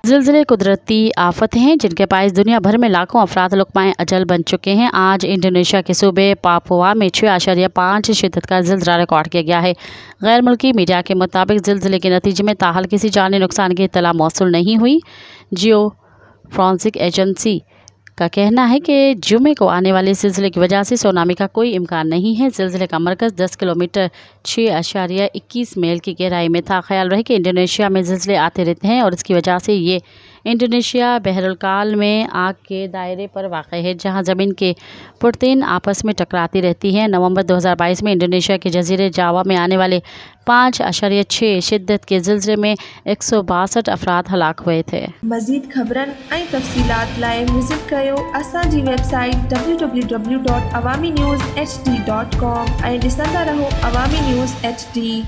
ज़िलज़िले कुदरती आफत हैं जिनके बायस दुनिया भर में लाखों अफराद लुक़माए अजल बन चुके हैं। आज इंडोनेशिया के सूबे पापुआ में 6.5 शिद्दत का ज़िलज़िला रिकॉर्ड किया गया है। गैर मुल्की मीडिया के मुताबिक ज़िलज़िले के नतीजे में ताहाल किसी जानी नुकसान की इत्तला मौसूल नहीं हुई। जियो फोरेंसिक एजेंसी का कहना है कि जुमे को आने वाले ज़िलज़िले की वजह से सुनामी का कोई इम्कान नहीं है। ज़िलज़िले का मरकज़ 10 किलोमीटर 6.21 मील की गहराई में था। ख्याल रहे कि इंडोनेशिया में ज़िलज़िले आते रहते हैं और इसकी वजह से ये इंडोनेशिया बहरुल में आग के दायरे पर वाक़ है, जहां ज़मीन के पुरतेन आपस में टकराती रहती हैं। नवंबर 2022 में इंडोनेशिया के जजीरे जावा में आने वाले 5.6 शिद्दत के ज़िलज़िले में 162 अफराद हलाक हुए थे। मज़ीद ख़बरनि ऐं तफ़सीलात लाइ विज़िट कयो असांजी वेबसाइट www.awamiNewsHD.com ऐं ॾिसंदा रहो अवामी न्यूज़ HD।